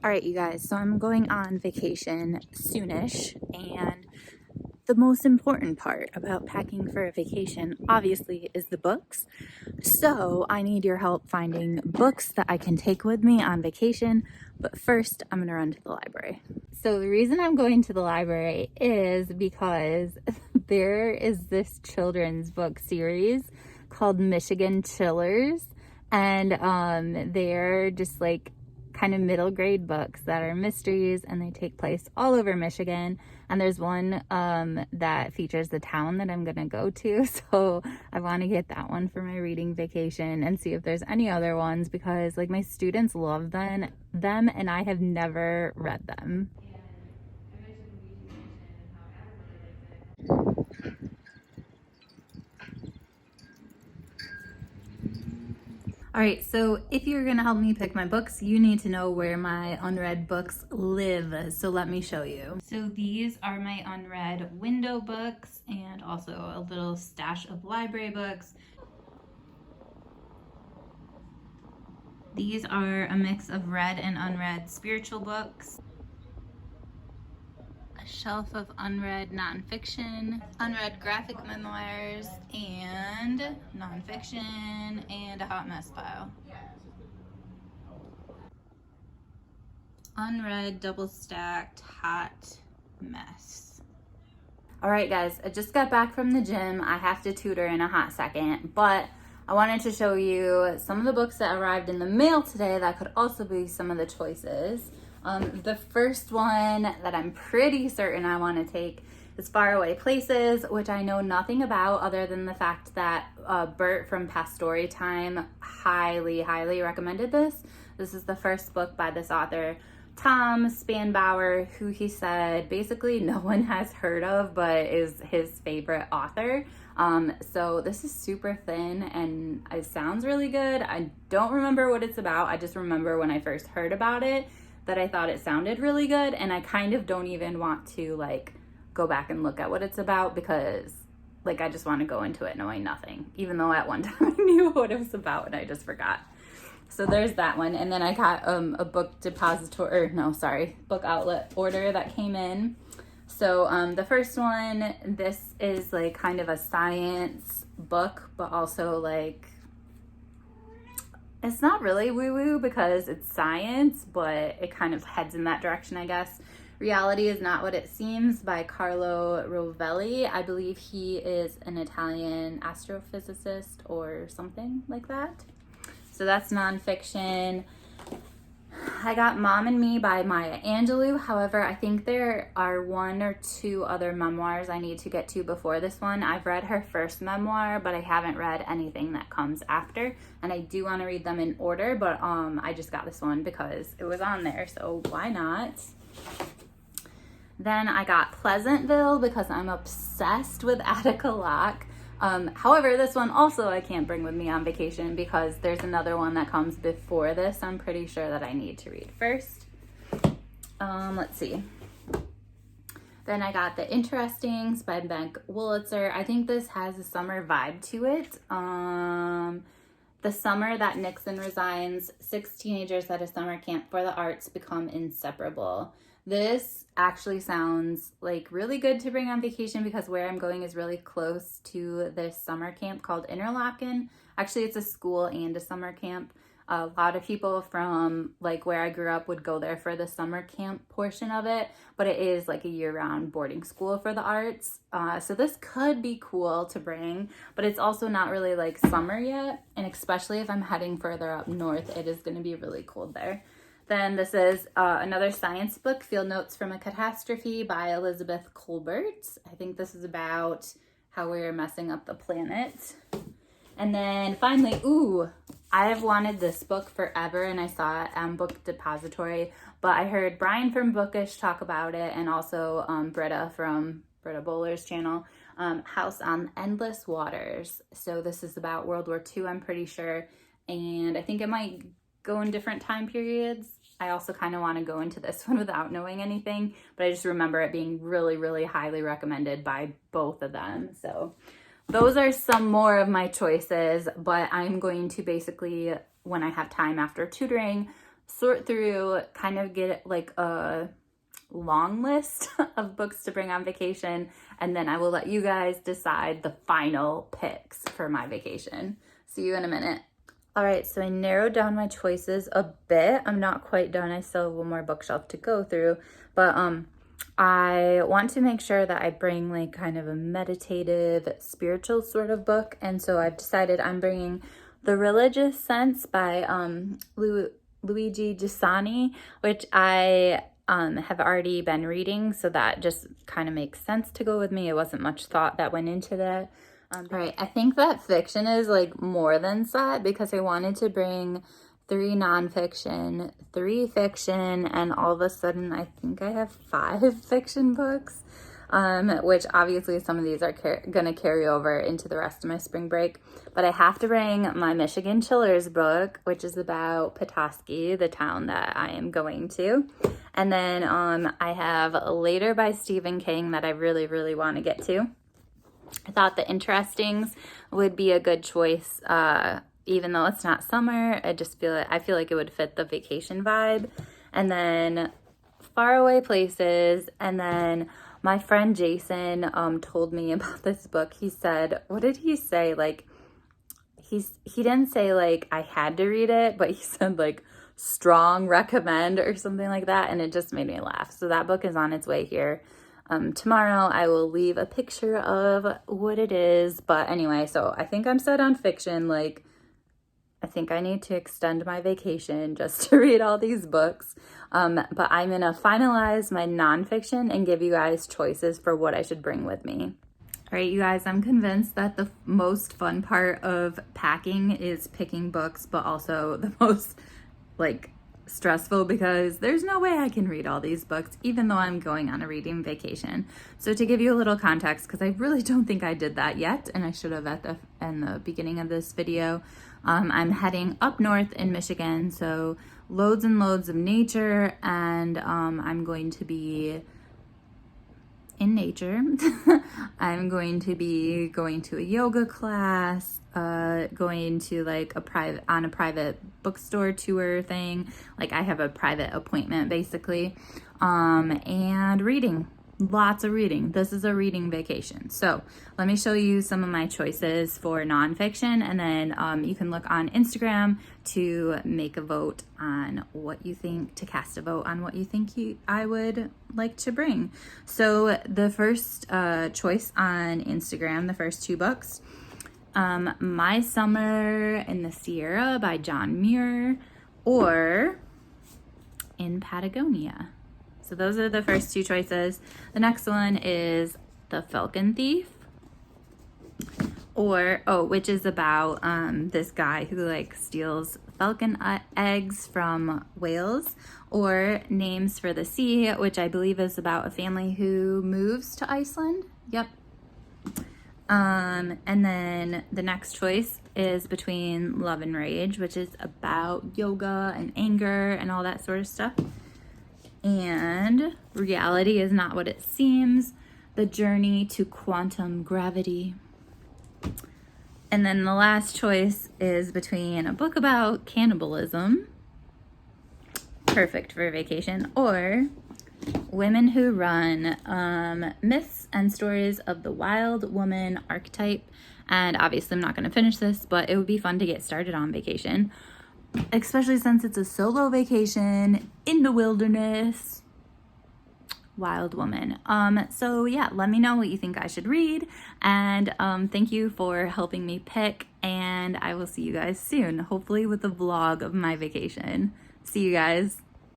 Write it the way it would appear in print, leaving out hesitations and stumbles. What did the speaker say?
All right, you guys, so I'm going on vacation soonish, and the most important part about packing for a vacation, obviously, is the books. So I need your help finding books that I can take with me on vacation. But first, I'm gonna run to the library. So the reason I'm going to the library is because there is this children's book series called Michigan Chillers, and they're just like kind of middle grade books that are mysteries, and they take place all over Michigan. And there's one that features the town that I'm gonna go to, so I want to get that one for my reading vacation and see if there's any other ones, because like my students love them and I have never read them. All right, so if you're gonna help me pick my books, you need to know where my unread books live. So let me show you. So these are my unread window books, and also a little stash of library books. These are a mix of read and unread spiritual books. A shelf of unread nonfiction, unread graphic memoirs, and nonfiction, and a hot mess pile. Unread double stacked hot mess. All right, guys, I just got back from the gym. I have to tutor in a hot second, but I wanted to show you some of the books that arrived in the mail today that could also be some of the choices. The first one that I'm pretty certain I want to take is Faraway Places, which I know nothing about other than the fact that Bert from Past Story Time highly recommended this. This is the first book by this author, Tom Spanbauer, who he said basically no one has heard of but is his favorite author. So this is super thin and it sounds really good. I don't remember what it's about. I just remember when I first heard about it that I thought it sounded really good, and I kind of don't even want to like go back and look at what it's about, because like I just want to go into it knowing nothing, even though at one time I knew what it was about and I just forgot. So there's that one. And then I got a book outlet order that came in. So the first one, this is like kind of a science book, but also like it's not really woo-woo because it's science, but it kind of heads in that direction, I guess. Reality is Not What It Seems by Carlo Rovelli. I believe he is an Italian astrophysicist or something like that. So that's nonfiction. I got Mom and Me by Maya Angelou. However, I think there are one or two other memoirs I need to get to before this one. I've read her first memoir, but I haven't read anything that comes after. And I do want to read them in order, but I just got this one because it was on there, so why not? Then I got Pleasantville because I'm obsessed with Attica Locke. However, this one also I can't bring with me on vacation because there's another one that comes before this I'm pretty sure that I need to read first. Let's see. Then I got The Interestings by Meg Wolitzer. I think this has a summer vibe to it. The summer that Nixon resigns, 6 teenagers at a summer camp for the arts become inseparable. This actually sounds like really good to bring on vacation because where I'm going is really close to this summer camp called Interlaken. Actually, it's a school and a summer camp. A lot of people from like where I grew up would go there for the summer camp portion of it, but it is like a year-round boarding school for the arts. So this could be cool to bring, but it's also not really like summer yet. And especially if I'm heading further up north, it is going to be really cold there. Then this is another science book, Field Notes from a Catastrophe by Elizabeth Colbert. I think this is about how we're messing up the planet. And then finally, I have wanted this book forever and I saw it on Book Depository, but I heard Brian from Bookish talk about it and also Britta from Britta Bowler's channel, House on Endless Waters. So this is about World War II, I'm pretty sure, and I think it might go in different time periods. I also kind of want to go into this one without knowing anything, but I just remember it being really highly recommended by both of them. So those are some more of my choices, but I'm going to basically, when I have time after tutoring, sort through, kind of get like a long list of books to bring on vacation, and then I will let you guys decide the final picks for my vacation. See you in a minute. All right, so I narrowed down my choices a bit. I'm not quite done. I still have one more bookshelf to go through, but I want to make sure that I bring like kind of a meditative, spiritual sort of book, and so I've decided I'm bringing The Religious Sense by Luigi Giussani, which I have already been reading, so that just kind of makes sense to go with me. It wasn't much thought that went into that. All right, I think that fiction is like more than set because I wanted to bring 3 nonfiction, 3 fiction, and all of a sudden I think I have 5 fiction books, which obviously some of these are gonna carry over into the rest of my spring break. But I have to bring my Michigan Chillers book, which is about Petoskey, the town that I am going to. And then I have Later by Stephen King that I really, really want to get to. I thought The Interestings would be a good choice, even though it's not summer. I feel like it would fit the vacation vibe. And then Faraway Places, and then my friend Jason told me about this book. He said, what did he say? Like, he didn't say like I had to read it, but he said like strong recommend or something like that, and it just made me laugh. So that book is on its way here. Tomorrow I will leave a picture of what it is, but anyway, so I think I'm set on fiction. Like, I think I need to extend my vacation just to read all these books. But I'm gonna finalize my nonfiction and give you guys choices for what I should bring with me. All right, you guys, I'm convinced that the most fun part of packing is picking books, but also the most like stressful because there's no way I can read all these books even though I'm going on a reading vacation. So to give you a little context, because I really don't think I did that yet, and I should have in the beginning of this video, I'm heading up north in Michigan, so loads and loads of nature, and I'm going to be in nature. I'm going to be going to a yoga class, going to like a private bookstore tour thing. Like I have a private appointment basically, and reading. Lots of reading. This is a reading vacation. So let me show you some of my choices for nonfiction, and then you can look on Instagram to make a vote on what you think, to cast a vote on what you think I would like to bring. So the first choice on Instagram, the first 2 books, My Summer in the Sierra by John Muir, or In Patagonia. So those are the first 2 choices. The next one is The Falcon Thief, which is about this guy who like steals falcon eggs from whales, or Names for the Sea, which I believe is about a family who moves to Iceland. Yep. And then the next choice is between Love and Rage, which is about yoga and anger and all that sort of stuff, and Reality Is Not What It Seems, The Journey to Quantum Gravity. And then the last choice is between a book about cannibalism, perfect for a vacation, or Women Who Run, Myths and Stories of the Wild Woman Archetype. And obviously I'm not going to finish this, but it would be fun to get started on vacation, especially since it's a solo vacation in the wilderness. Wild Woman. So yeah, let me know what you think I should read, and thank you for helping me pick, and I will see you guys soon, hopefully with a vlog of my vacation. See you guys.